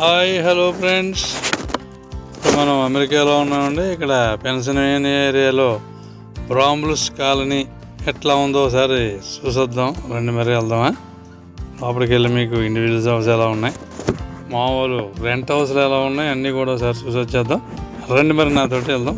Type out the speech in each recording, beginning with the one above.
Hi hello friends, మనం అమెరికాలో ఉన్నామండి. ఇక్కడ పెన్సిల్వేనియా ఏరియాలో బ్రాంబ్లూస్ కాలనీ ఎట్లా ఉందో ఒకసారి చూసొద్దాం. రండి, మరి వెళ్దామా? లోపలికి వెళ్ళి మీకు ఇండివిజువల్స్ హౌస్ ఎలా ఉన్నాయి, మామూలు రెంట్ హౌస్లు ఎలా ఉన్నాయి అన్నీ కూడా ఒకసారి చూసి వచ్చేద్దాం. రండి, మరి నాతోటి వెళ్దాం.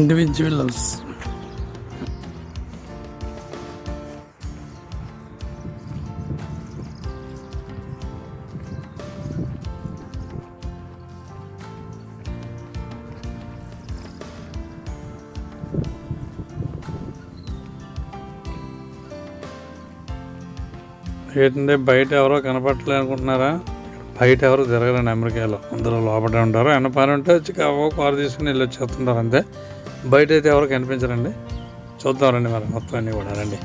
ఇండివిజువల్స్ ఏంటంటే బయట ఎవరో కనపడలే అనుకుంటున్నారా? బయట ఎవరు తిరగరండి అమెరికాలో, అందరూ లోపలే ఉంటారు. ఎన్న పని ఉంటే వచ్చి కారు తీసుకుని వెళ్ళి వచ్చేస్తుంటారు అంతే. బయట అయితే ఎవరు కనిపించరండి. చూద్దాం రండి మరి మొత్తం అన్నీ కూడా. రండి.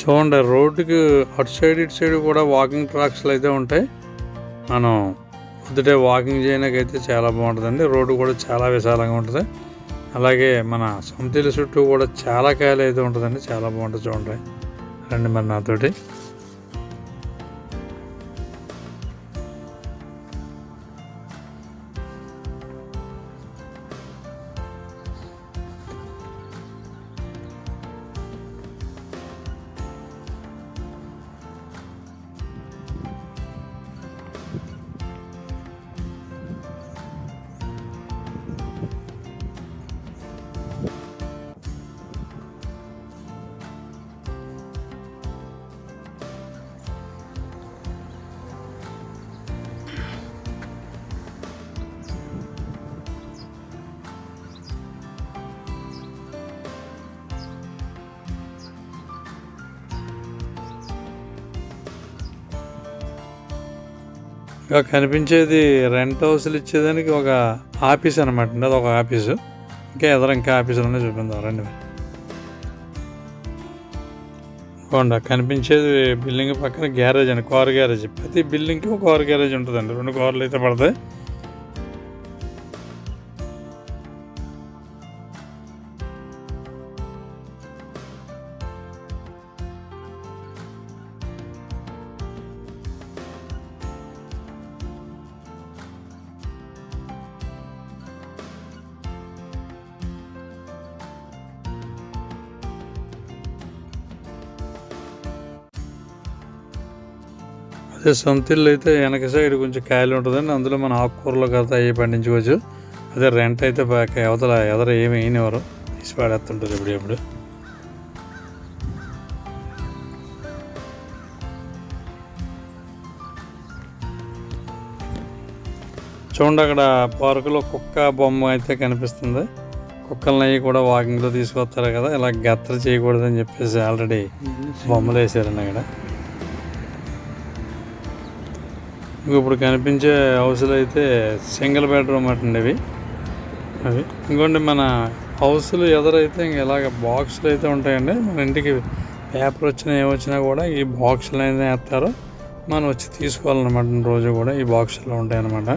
చూడండి, రోడ్డుకి అటు సైడ్ ఇటు సైడ్ కూడా వాకింగ్ ట్రాక్స్లు అయితే ఉంటాయి. మనం పొద్దుటే వాకింగ్ చేయడానికైతే చాలా బాగుంటుందండి. రోడ్డు కూడా చాలా విశాలంగా ఉంటుంది. అలాగే మన సొంతల చుట్టూ కూడా చాలా కాయలు అయితే ఉంటుందండి. చాలా బాగుంటుంది. చూడండి, రండి మరి నాతోటి. ఇక కనిపించేది రెంట్ హౌస్లు ఇచ్చేదానికి ఒక ఆఫీస్ అనమాట అండి. అది ఒక ఆఫీసు. ఇంకా ఆఫీసులోనే చూపిందాం రండి. కొండ కనిపించేది బిల్డింగ్ పక్కన గ్యారేజ్ అండి, కారు గ్యారేజ్. ప్రతి బిల్డింగ్కి ఒక కారు గ్యారేజ్ ఉంటుందండి. 2 కార్లు అయితే పడతాయి. అదే సొంత ఇల్లు అయితే వెనక సైడ్ కొంచెం ఖాళీ ఉంటుందండి. అందులో మన ఆకుకూరలు కదా అవి పండించుకోవచ్చు. అదే రెంట్ అయితే అవతల ఎదర ఏమి అయినవారు తీసి పాడేస్తుంటారు ఎప్పుడు. చూడండి, అక్కడ పార్కులో కుక్క బొమ్మ అయితే కనిపిస్తుంది. కుక్కలను అవి కూడా వాకింగ్లో తీసుకొస్తారు కదా, ఇలా గత్తర చేయకూడదని చెప్పేసి ఆల్రెడీ బొమ్మలు వేసారండి అక్కడ. ఇప్పుడు కనిపించే హౌస్లు అయితే సింగిల్ బెడ్రూమ్ అండి అవి. ఇంకోండి మన హౌస్లు ఎదురైతే ఇంక ఇలాగ బాక్సులు అయితే ఉంటాయండి. మన ఇంటికి పేపర్ వచ్చినా ఏమొచ్చినా కూడా ఈ బాక్సులు అనేది వేస్తారు, మనం వచ్చి తీసుకోవాలన్నమాట. రోజు కూడా ఈ బాక్సులో ఉంటాయి అన్నమాట.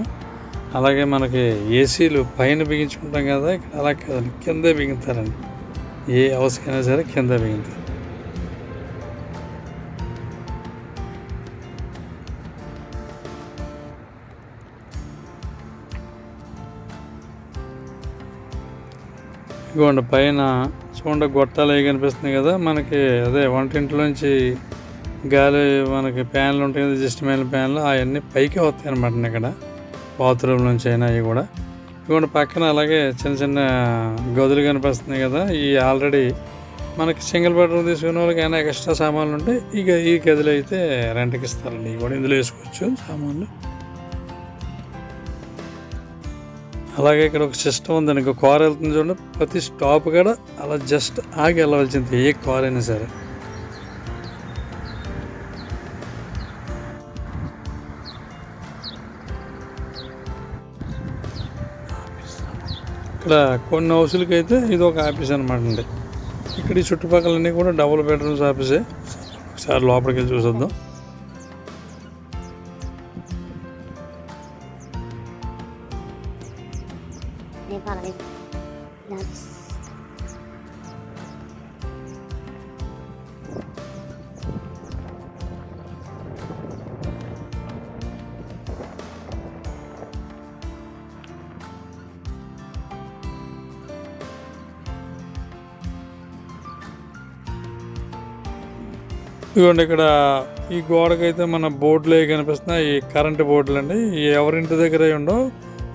అలాగే మనకి ఏసీలు పైన బిగించుకుంటాం కదా, ఇక్కడ అలా కాదండి, కిందే బిగింతారండి. ఏ హౌస్కైనా సరే కింద బిగింతారు. ఇదిగోండి పైన చూడండి గొట్టాలు అవి కనిపిస్తున్నాయి కదా మనకి, అదే వంటింట్లోంచి గాలి మనకి ఫ్యాన్లు ఉంటాయి కదా, ఇష్టమైన ఫ్యాన్లు అవన్నీ పైకి వస్తాయి అన్నమాట. ఇక్కడ బాత్రూమ్ నుంచి అయినా అవి కూడా. ఇదిగోండి పక్కన అలాగే చిన్న చిన్న గదులు కనిపిస్తున్నాయి కదా, ఈ ఆల్రెడీ మనకి సింగిల్ బెడ్రూమ్ తీసుకునే వాళ్ళకి అయినా ఎక్స్ట్రా సామాన్లు ఉంటాయి. ఇక ఈ గదులు అయితే రెంట్కి ఇస్తారండి. ఇవి కూడా ఇందులో వేసుకోవచ్చు సామాన్లు. అలాగే ఇక్కడ ఒక సిస్టమ్ ఉందండి, ఇంకో కార్ వెళ్తుంది చూడండి, ప్రతి స్టాప్ కూడా అలా జస్ట్ ఆగి వెళ్ళవలసింది, ఏ కార్ అయినా సరే. ఇక్కడ కొన్ని హౌసులకి అయితే ఇది ఒక ఆఫీస్ అనమాట అండి. ఇక్కడ ఈ చుట్టుపక్కలన్నీ కూడా డబుల్ బెడ్రూమ్స్ ఆఫీసే. ఒకసారి లోపలికి వెళ్ళి చూసొద్దాం. ఇదిగోండి ఇక్కడ ఈ గోడకైతే మన బోర్డులు కనిపిస్తున్నాయి, ఈ కరెంటు బోర్డులు అండి. ఎవరింటి దగ్గర ఉండో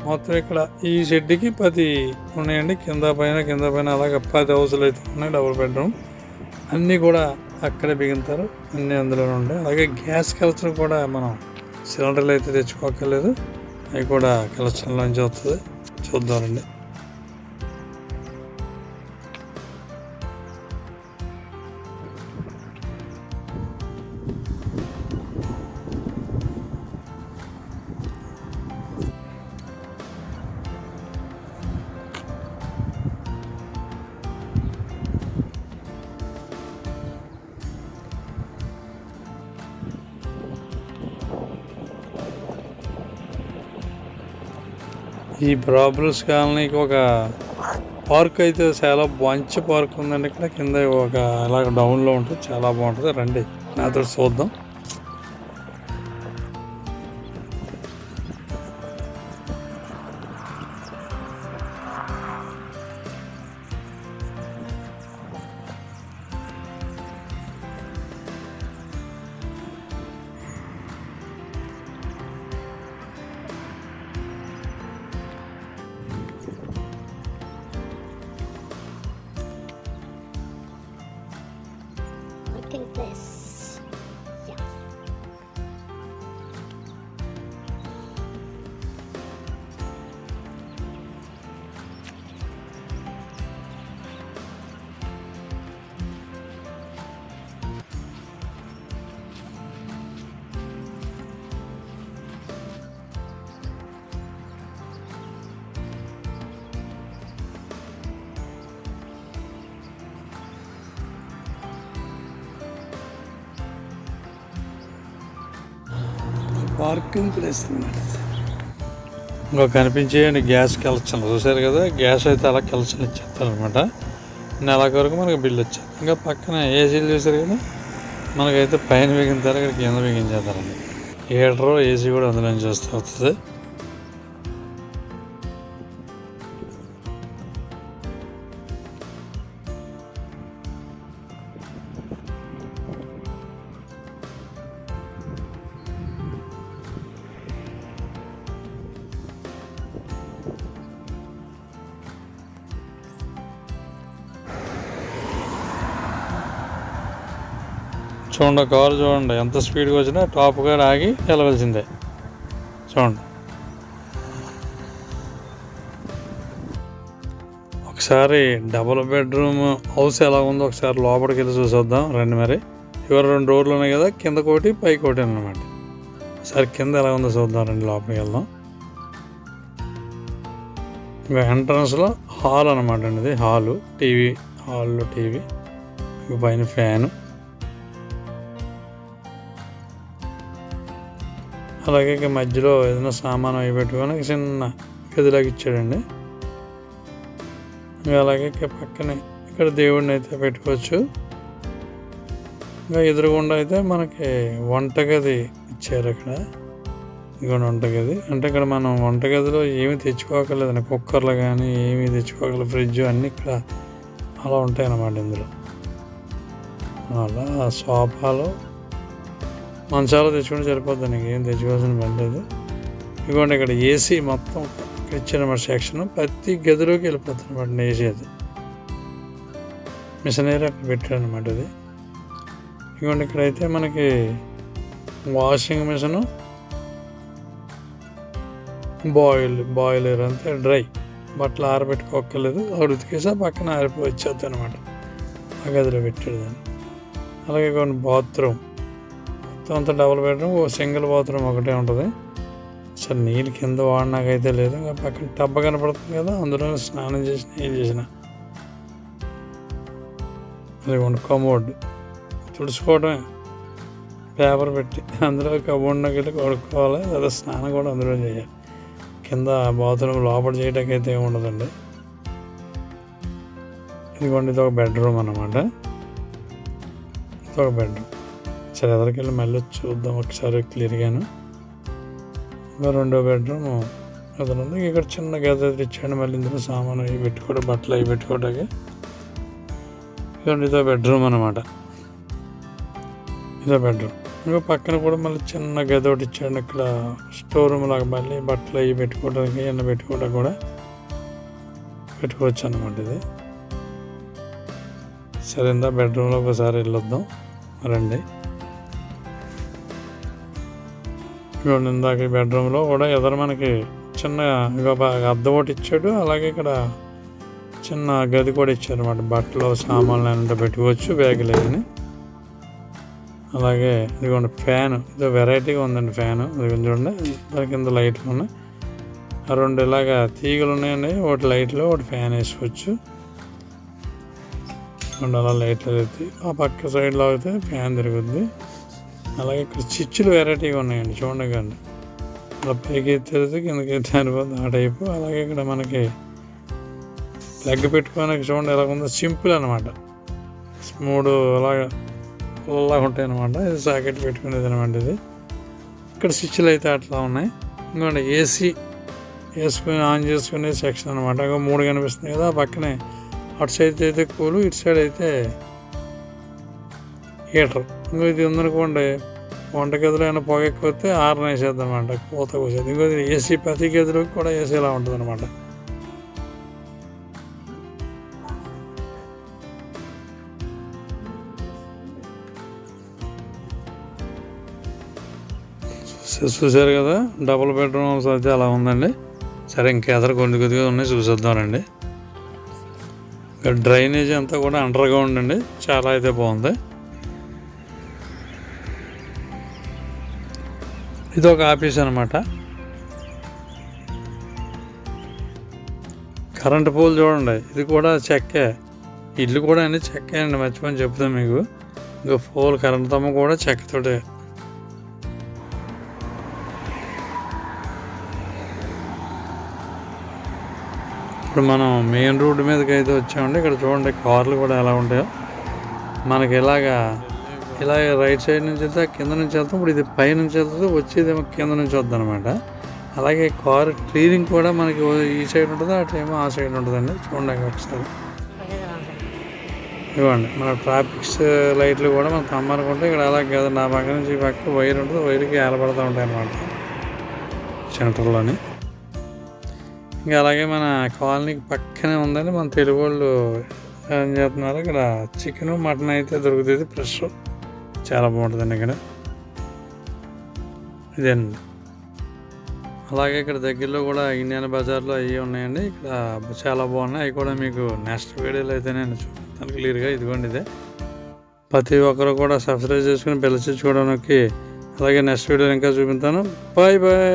మొత్తం ఇక్కడ ఈ షెడ్కి 10 ఉన్నాయండి. కింద పైన అలాగే 10 హౌసులు అయితే ఉన్నాయి, డబుల్ బెడ్రూమ్. అన్నీ కూడా అక్కడే బిగింతారు, అన్నీ అందులోనే ఉంటాయి. అలాగే గ్యాస్ కలెక్షన్ కూడా మనం సిలిండర్లు అయితే తెచ్చుకోకర్లేదు, అవి కూడా కలెక్షన్లోంచి వస్తుంది. చూద్దామండి. ఈ ప్రాబ్లమ్స్ కాలనీకి ఒక పార్క్ అయితే చాలా మంచి పార్క్ ఉందండి. ఇక్కడ కింద ఒక ఇలాగ డౌన్లో ఉంటుంది, చాలా బాగుంటుంది. రండి నాతో చూద్దాం. This. Yeah. పార్కింగ్ ప్లేస్ అన్నమాట. ఇంకా కనిపించేయండి గ్యాస్ కలెక్షన్ చూసారు కదా, గ్యాస్ అయితే అలా కలెక్షన్ ఇచ్చేస్తారనమాట. నెలకు వరకు మనకు బిల్లు వచ్చేది. ఇంకా పక్కన ఏసీలు చూసారు కదా, మనకైతే పైన బిగించారు, ఇక్కడ కింద బిగించేస్తారండి. హీటరు ఏసీ కూడా అందులో నుంచి వస్తుంది. చూడండి కారు చూడండి ఎంత స్పీడ్గా వచ్చినా టాప్గా ఆగి వెళ్ళవలసిందే. చూడండి ఒకసారి డబుల్ బెడ్రూమ్ హౌస్ ఎలా ఉందో ఒకసారి లోపలికి వెళ్ళి చూసొద్దాం రండి. మరి ఇవరు 2 డోర్లు ఉన్నాయి కదా, కింద కోటి పైకి ఒకటి అన్నమాట. ఒకసారి కింద ఎలా ఉందో చూద్దాం రండి, లోపలికి వెళ్దాం. ఇంకా ఎంట్రన్స్లో హాల్ అనమాట అండి, ఇది హాలు. టీవీ హాల్లో టీవీ, పైన ఫ్యాను, అలాగే ఇక మధ్యలో ఏదైనా సామాను అవి పెట్టుకొని చిన్న గదిలాగా ఇచ్చాడండి. ఇంకా అలాగే ఇక పక్కనే ఇక్కడ దేవుడిని అయితే పెట్టుకోవచ్చు. ఇంకా ఎదురుగుండా అయితే మనకి వంటగది ఇచ్చారు. ఇక్కడ ఇదిగోండి వంటగది. అంటే ఇక్కడ మనం వంటగదిలో ఏమి తెచ్చుకోగలదండి, కుక్కర్లు కానీ ఏమి తెచ్చుకోగలరు, ఫ్రిడ్జ్ అన్నీ ఇక్కడ అలా ఉంటాయి అన్నమాట. ఇందులో అలా సోఫాలు మంచాలు తెచ్చుకుంటే సరిపోద్ది, నీకు ఏం తెచ్చుకోవాల్సిన పని లేదు. ఇదిగోండి ఇక్కడ ఏసీ మొత్తం ఇచ్చారన్నమాట సెక్షన్, ప్రతి గదిలోకి వెళ్ళిపోతుంది అనమాట ఏసీ. అది మిషనరీ అక్కడ పెట్టారు అనమాట. అది ఇదిగోండి ఇక్కడైతే మనకి వాషింగ్ మిషను, బాయిలర్ అంతే, డ్రై బట్టలు ఆరబెట్టుకోక్కర్లేదు, అక్కడ ఉతికేసా పక్కన ఆరిపోవచ్చేద్ది అనమాట. ఆ గదిలో పెట్టాడు దాన్ని. అలాగే కొన్ని బాత్రూమ్ మొత్తం అంతా డబుల్ బెడ్రూమ్, ఓ సింగిల్ బాత్రూమ్ ఒకటే ఉంటుంది. అసలు నీళ్ళు కింద వాడినాకైతే లేదు. ఇంకా పక్కన టబ్బ కనపడుతుంది కదా, అందులో స్నానం చేసిన ఏం చేసిన. అది కమోడ్ తుడుచుకోవడమే, పేపర్ పెట్టి అందులో కబోర్డ్లోకి వెళ్ళి కొడుకోవాలి, లేదా స్నానం కూడా అందులో చేయాలి. కింద బాత్రూమ్ లోపల చేయడానికి అయితే ఏమి ఉండదండి. ఇదిగోండి ఇది ఒక బెడ్రూమ్ అన్నమాట. ఇది ఒక బెడ్రూమ్. సరే ఎదరికి వెళ్ళి మళ్ళీ చూద్దాం ఒకసారి క్లియర్గాను. ఇంకా రెండో బెడ్రూమ్ అతను ఉంది. ఇక్కడ చిన్న గది ఇచ్చాడు, మళ్ళీ ఇందులో సామాను అవి పెట్టుకోవడం, బట్టలు అవి పెట్టుకోవడానికి. ఇదో బెడ్రూమ్ అన్నమాట. ఇదో బెడ్రూమ్. ఇంకా పక్కన కూడా మళ్ళీ చిన్న గది ఒకటి ఇచ్చాడు, ఇక్కడ స్టోర్ రూమ్ లాగా, మళ్ళీ బట్టలు అవి పెట్టుకోవడానికి ఎన్న పెట్టుకోవడానికి కూడా పెట్టుకోవచ్చు అన్నమాట. ఇది సరే ఇందా బెడ్రూమ్లో ఒకసారి వెళ్ళొద్దాం రండి. ఇవ్వండి ఇందాక ఈ బెడ్రూమ్లో కూడా ఎదురు మనకి చిన్న అద్దం ఒకటి ఇచ్చాడు. అలాగే ఇక్కడ చిన్న గది కూడా ఇచ్చారు అనమాట, బట్టలు సామాన్లు అంటే పెట్టుకోవచ్చు, బ్యాగులు అవన్నీ. అలాగే ఇదిగోండి ఫ్యాన్, ఇది వెరైటీగా ఉందండి ఫ్యాను. ఇది చూడండి, దాని కింద లైట్లు ఉన్నాయి. ఆ రెండు ఇలాగా తీగలు ఉన్నాయండి, ఒకటి లైట్లో ఒకటి ఫ్యాన్ వేసుకోవచ్చు. రెండు అలా లైట్లు ఎత్తి ఆ పక్క సైడ్లో అయితే ఫ్యాన్ తిరుగుద్ది. అలాగే ఇక్కడ స్విచ్లు వెరైటీగా ఉన్నాయండి, చూడండి కండి. అలా పైకి ఎత్తి కిందకి ఎత్తి అనిపోతుంది ఆ టైపు. అలాగే ఇక్కడ మనకి ప్లగ్ పెట్టుకోవడానికి చూడండి ఎలా ఉందో, సింపుల్ అనమాట. 3 అలాగా ఉంటాయి అనమాట. ఇది సాకెట్ పెట్టుకునేది అనమాట. ఇది ఇక్కడ స్విచ్లు అయితే అట్లా ఉన్నాయి. ఇంకోండి ఏసీ వేసుకుని ఆన్ చేసుకునే సెక్షన్ అనమాట. 3 కనిపిస్తుంది కదా, పక్కనే అటు సైడ్ అయితే కూలు, ఇటు సైడ్ అయితే హీటర్. ఇంకో ఇది ఉందనుకోండి, వంటగదిలో ఏమైనా పొగ ఎక్కువైతే ఆరన వేసేద్దాం అనమాట, పూత కోసేది. ఇంకో ఏసీ ప్రతి గదిలోకి కూడా ఏసీ ఇలా ఉంటుంది అనమాట. చూసారు కదా, డబుల్ బెడ్రూమ్ హౌస్ అయితే అలా ఉందండి. సరే ఇంకా ఎదరు కొద్దిగా ఉన్నాయి, చూసేద్దామండి. ఇంకా డ్రైనేజ్ అంతా కూడా అండర్ గ్రౌండ్ అండి, చాలా అయితే బాగుంది. ఇది ఒక ఆఫీస్ అనమాట. కరెంటు పోల్ చూడండి, ఇది కూడా చెక్కే. ఇల్లు కూడా అన్ని చెక్కే అండి, మర్చిపోయి చెప్తాం మీకు. ఇంకా పోల్ కరెంటు తమ్మ కూడా చెక్కతోటే. ఇప్పుడు మనం మెయిన్ రోడ్డు మీదకి అయితే వచ్చామండి. ఇక్కడ చూడండి కార్లు కూడా ఎలా ఉంటాయో. మనకి ఇలా రైట్ సైడ్ నుంచి వెళ్తే కింద నుంచి వెళ్తాం. ఇప్పుడు ఇది పై నుంచి వెళ్తుంది, వచ్చేదేమో కింద నుంచి వద్దు అనమాట. అలాగే కారు ట్రీరింగ్ కూడా మనకి ఈ సైడ్ ఉంటుంది, అటేమో ఆ సైడ్ ఉంటుందండి. చూడండి ఒకసారి ఇవ్వండి. మన ట్రాఫిక్స్ లైట్లు కూడా మనం తమ్మనుకుంటే ఇక్కడ అలా కదా, నా పక్క నుంచి ఈ పక్క వైర్ ఉంటుంది, వైర్కి ఏలబడుతూ ఉంటాయి అన్నమాట సెంటర్లోని. ఇంకా అలాగే మన కాలనీకి పక్కనే ఉందండి. మన తెలుగు వాళ్ళు ఏం చేస్తున్నారు, ఇక్కడ చికెన్ మటన్ అయితే దొరుకుతుంది ఫ్రెష్, చాలా బాగుంటుందండి ఇక్కడ. ఇదేనండి. అలాగే ఇక్కడ దగ్గరలో కూడా ఇండియన్ బజార్లో అవి ఉన్నాయండి, ఇక్కడ చాలా బాగున్నాయి. అవి కూడా మీకు నెక్స్ట్ వీడియోలో అయితే నేను చూపిస్తాను క్లియర్గా. ఇదిగోండి ఇదే. ప్రతి ఒక్కరు కూడా సబ్స్క్రైబ్ చేసుకుని బెల్ తెచ్చుకోవడానికి. అలాగే నెక్స్ట్ వీడియోలో ఇంకా చూపిస్తాను. Bye bye.